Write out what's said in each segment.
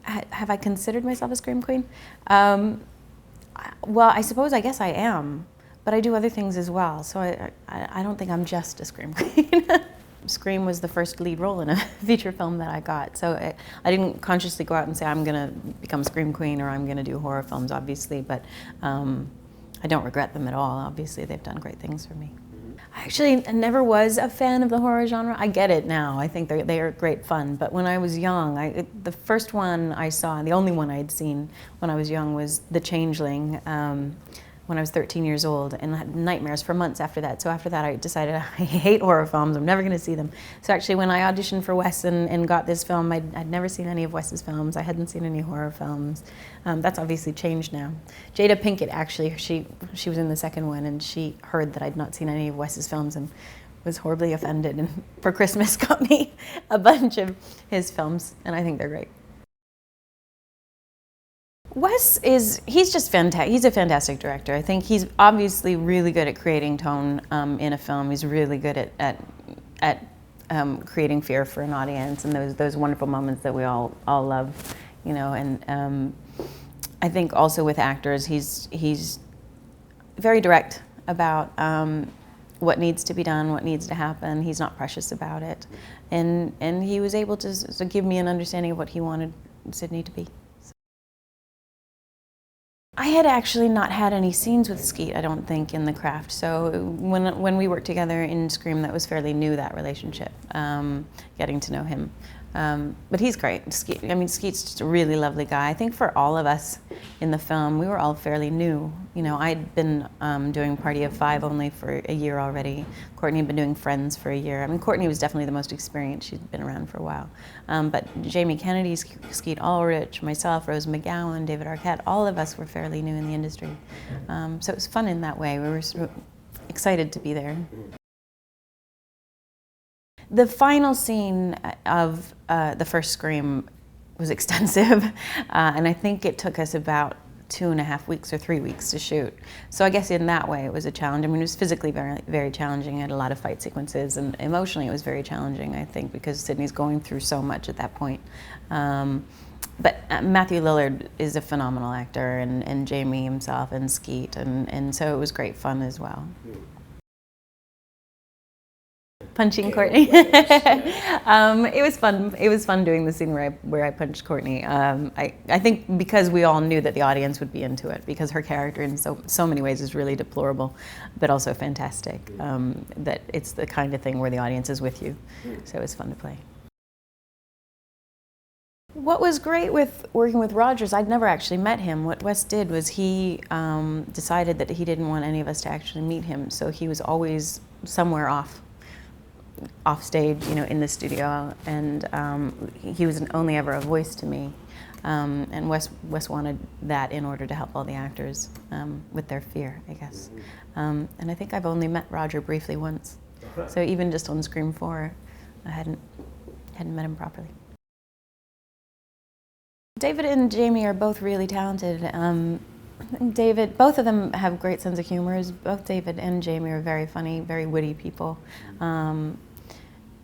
Have I considered myself a scream queen? Well, I guess I am, but I do other things as well. So I don't think I'm just a scream queen. Scream was the first lead role in a feature film that I got. So I didn't consciously go out and say, I'm gonna become a scream queen or I'm gonna do horror films, obviously, but I don't regret them at all. Obviously, they've done great things for me. I actually never was a fan of the horror genre. I get it now. I think they are great fun. But when I was young, the first one I saw, the only one I had seen when I was young, was The Changeling, when I was 13 years old, and I had nightmares for months after that. So after that, I decided I hate horror films. I'm never going to see them. So actually, when I auditioned for Wes and got this film, I'd never seen any of Wes's films. I hadn't seen any horror films. That's obviously changed now. Jada Pinkett, actually, she was in the second one, and she heard that I'd not seen any of Wes's films and was horribly offended, and for Christmas got me a bunch of his films, and I think they're great. Wes he's just fantastic. He's a fantastic director. I think he's obviously really good at creating tone in a film. He's really good at creating fear for an audience, and those wonderful moments that we all love, you know. And I think also with actors, he's very direct about what needs to be done, what needs to happen. He's not precious about it, and he was able to give me an understanding of what he wanted Sidney to be. I had actually not had any scenes with Skeet, I don't think, in the craft. So when we worked together in Scream, that was fairly new, that relationship, getting to know him. But he's great. Skeet's just a really lovely guy. I think for all of us in the film, we were all fairly new. You know, I'd been doing Party of Five only for a year already. Courtney had been doing Friends for a year. I mean, Courtney was definitely the most experienced. She'd been around for a while. But Jamie Kennedy, Skeet Ulrich, myself, Rose McGowan, David Arquette, all of us were fairly new in the industry. So it was fun in that way. We were excited to be there. The final scene of the first Scream was extensive, and I think it took us about 2.5 weeks or 3 weeks to shoot. So I guess in that way it was a challenge. I mean, it was physically very, very challenging. I had a lot of fight sequences, and emotionally it was very challenging, I think, because Sidney's going through so much at that point. But Matthew Lillard is a phenomenal actor, and Jamie himself, and Skeet, and so it was great fun as well. Punching Courtney. It was fun. It was fun doing the scene where I punched Courtney. I think because we all knew that the audience would be into it, because her character in so many ways is really deplorable, but also fantastic. That it's the kind of thing where the audience is with you. So it was fun to play. What was great with working with Rogers, I'd never actually met him. What Wes did was he decided that he didn't want any of us to actually meet him, so he was always somewhere off stage, you know, in the studio, and he was only ever a voice to me. And Wes wanted that in order to help all the actors with their fear, I guess. And I think I've only met Roger briefly once, so even just on Scream 4, I hadn't met him properly. David and Jamie are both really talented. Both of them have great sense of humor. Both David and Jamie are very funny, very witty people.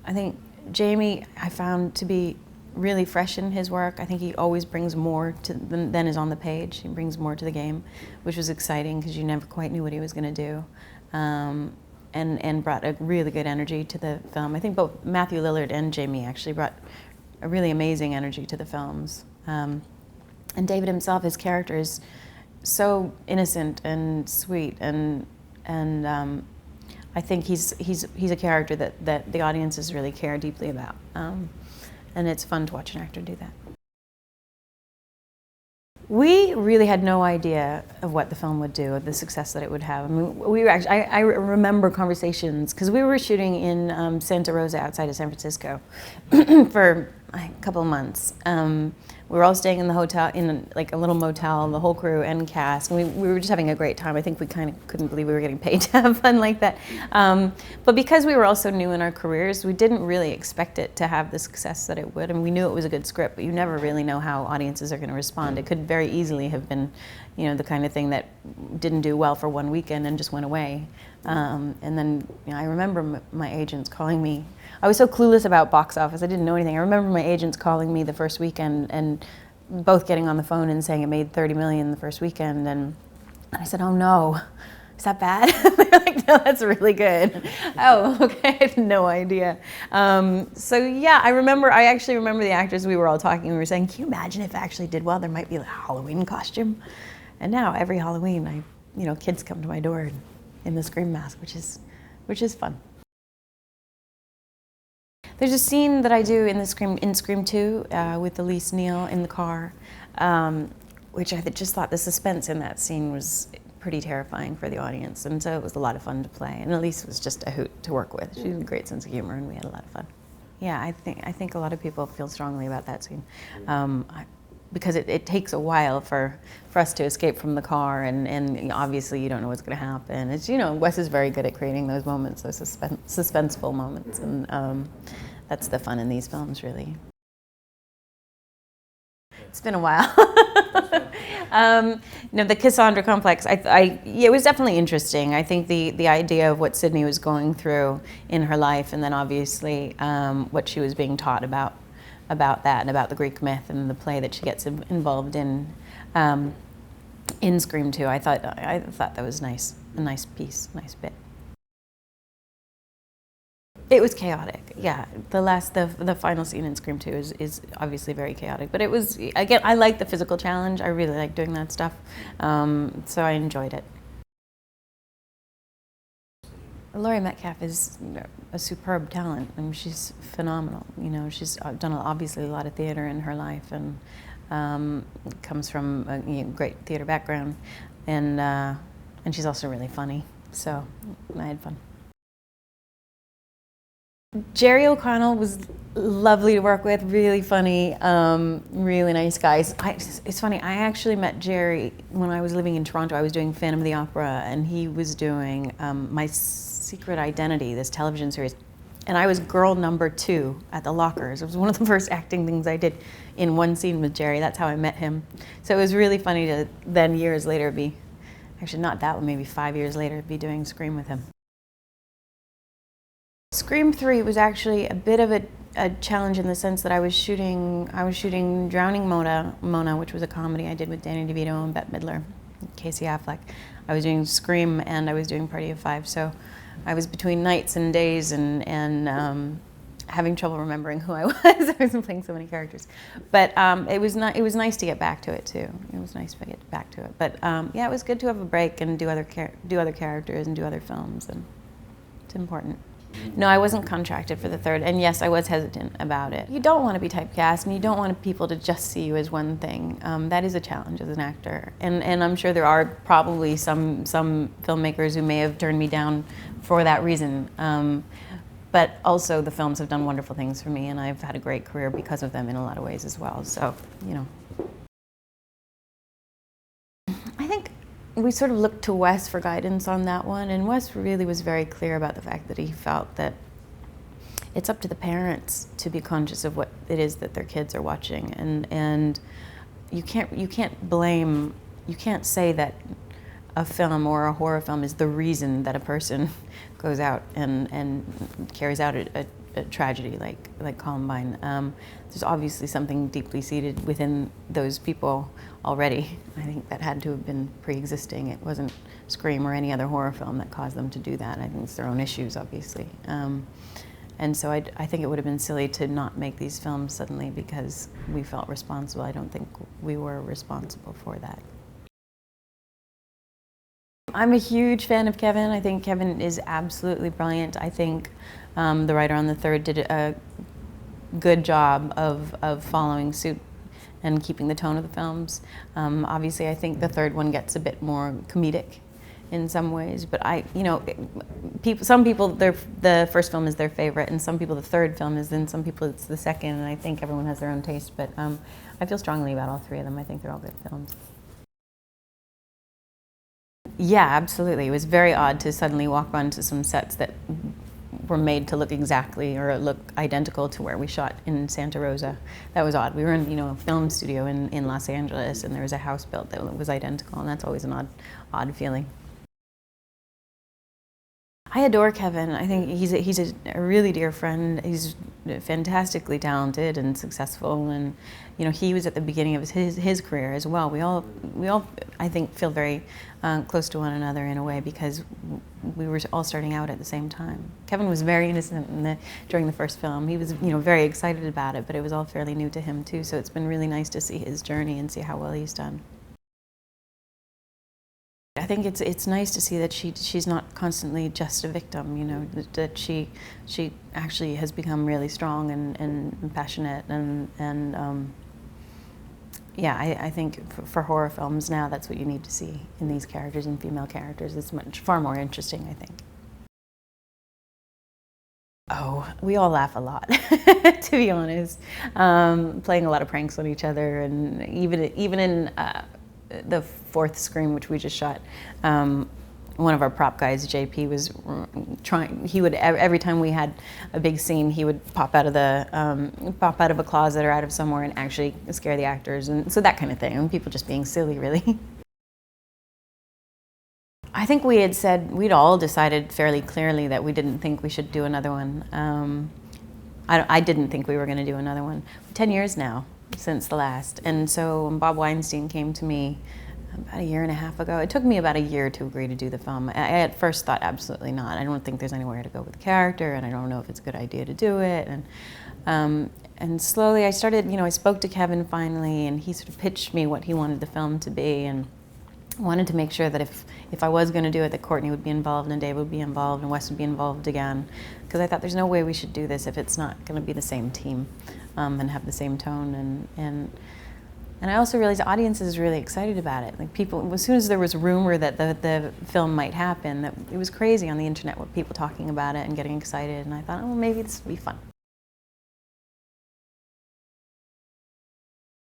I think Jamie, I found to be really fresh in his work. I think he always brings more than is on the page. He brings more to the game, which was exciting because you never quite knew what he was going to do. And brought a really good energy to the film. I think both Matthew Lillard and Jamie actually brought a really amazing energy to the films. And David himself, his character is so innocent and sweet, and I think he's a character that the audiences really care deeply about, and it's fun to watch an actor do that. We really had no idea of what the film would do, of the success that it would have. I mean, we were actually, I remember conversations, because we were shooting in Santa Rosa outside of San Francisco for a couple of months. We were all staying in the hotel, in like a little motel, the whole crew and cast, and we were just having a great time. I think we kind of couldn't believe we were getting paid to have fun like that. But because we were all so new in our careers, we didn't really expect it to have the success that it would. I mean, we knew it was a good script, but you never really know how audiences are going to respond. It could very easily have been, you know, the kind of thing that didn't do well for one weekend and just went away. And then, you know, I remember my agents calling me. I was so clueless about box office. I didn't know anything. I remember my agents calling me the first weekend and both getting on the phone and saying it made 30 million the first weekend, and I said, oh no, is that bad? They're like, no, that's really good. Oh, okay, I had no idea. So yeah, I actually remember the actors, we were all talking, we were saying, can you imagine if it actually did well, there might be a Halloween costume. And now every Halloween, kids come to my door in the Scream mask, which is fun. There's a scene that I do in Scream 2 with Elise Neal in the car, which I just thought the suspense in that scene was pretty terrifying for the audience, and so it was a lot of fun to play. And Elise was just a hoot to work with. She had a great sense of humor, and we had a lot of fun. Yeah, I think a lot of people feel strongly about that scene. Because it takes a while for us to escape from the car, and obviously you don't know what's going to happen. It's, Wes is very good at creating those moments, those suspenseful moments, and that's the fun in these films, really. It's been a while. The Cassandra complex, it was definitely interesting. I think the idea of what Sidney was going through in her life, and then obviously what she was being taught about that and about the Greek myth and the play that she gets involved in Scream 2. I thought that was nice, a nice piece, nice bit. It was chaotic, yeah. The final scene in Scream 2 is obviously very chaotic, but it was, again, I like the physical challenge. I really like doing that stuff, so I enjoyed it. Laurie Metcalf is a superb talent. I mean, she's phenomenal. She's done obviously a lot of theater in her life, and comes from a great theater background, and she's also really funny. So I had fun. Jerry O'Connell was lovely to work with, really funny, really nice guys. It's funny, I actually met Jerry when I was living in Toronto. I was doing Phantom of the Opera, and he was doing My Secret Identity, this television series. And I was girl number 2 at the lockers. It was one of the first acting things I did in one scene with Jerry. That's how I met him. So it was really funny to then years later be, actually not that one, maybe 5 years later, be doing Scream with him. Scream 3 was actually a bit of a challenge in the sense that I was shooting Drowning Mona, which was a comedy I did with Danny DeVito and Bette Midler, Casey Affleck. I was doing Scream and I was doing Party of Five, so I was between nights and days and having trouble remembering who I was. I was playing so many characters, but it was nice to get back to it too. It was nice to get back to it, but yeah, it was good to have a break and do other characters and do other films, and it's important. No, I wasn't contracted for the third, and yes, I was hesitant about it. You don't want to be typecast, and you don't want people to just see you as one thing. That is a challenge as an actor, and I'm sure there are probably some filmmakers who may have turned me down for that reason. But also, the films have done wonderful things for me, and I've had a great career because of them in a lot of ways as well. So, I think we sort of looked to Wes for guidance on that one, and Wes really was very clear about the fact that he felt that it's up to the parents to be conscious of what it is that their kids are watching, and you can't say that a film or a horror film is the reason that a person goes out and carries out a tragedy like Columbine. There's obviously something deeply seated within those people already. I think that had to have been pre-existing. It wasn't Scream or any other horror film that caused them to do that. I think it's their own issues, obviously. And so I think it would have been silly to not make these films suddenly because we felt responsible. I don't think we were responsible for that. I'm a huge fan of Kevin. I think Kevin is absolutely brilliant. I think the writer on the third did a good job of following suit and keeping the tone of the films. Obviously, I think the third one gets a bit more comedic in some ways, but some people, the first film is their favorite, and some people the third film is, and some people it's the second, and I think everyone has their own taste, but I feel strongly about all three of them. I think they're all good films. Yeah, absolutely. It was very odd to suddenly walk onto some sets that were made to look exactly or look identical to where we shot in Santa Rosa. That was odd. We were in a film studio in Los Angeles, and there was a house built that was identical, and that's always an odd feeling. I adore Kevin. I think he's a really dear friend. He's fantastically talented and successful, and you know, he was at the beginning of his career as well. We all I think feel very close to one another in a way, because we were all starting out at the same time. Kevin was very innocent during the first film. He was, you know, very excited about it, but it was all fairly new to him too. So it's been really nice to see his journey and see how well he's done. I think it's nice to see that she's not constantly just a victim, you know, that she actually has become really strong and passionate, and yeah, I think for horror films now, that's what you need to see in these characters, and female characters. It's far more interesting, I think. Oh, we all laugh a lot, to be honest. Playing a lot of pranks on each other, and even in the fourth Scream, which we just shot, one of our prop guys, JP, was trying. He would, every time we had a big scene, he would pop out of a closet or out of somewhere and actually scare the actors, and so that kind of thing. And people just being silly, really. I think we'd all decided fairly clearly that we didn't think we should do another one. I didn't think we were going to do another one. 10 years now since the last, and so when Bob Weinstein came to me about a year and a half ago, it took me about a year to agree to do the film. I at first thought absolutely not. I don't think there's anywhere to go with the character, and I don't know if it's a good idea to do it. And slowly I started, you know, I spoke to Kevin finally, and he sort of pitched me what he wanted the film to be, and wanted to make sure that if I was going to do it, that Courtney would be involved, and Dave would be involved, and Wes would be involved again. Because I thought there's no way we should do this if it's not going to be the same team and have the same tone. And I also realized audiences is really excited about it. Like people, as soon as there was rumor that the film might happen, that it was crazy on the internet with people talking about it and getting excited. And I thought, oh, maybe this would be fun.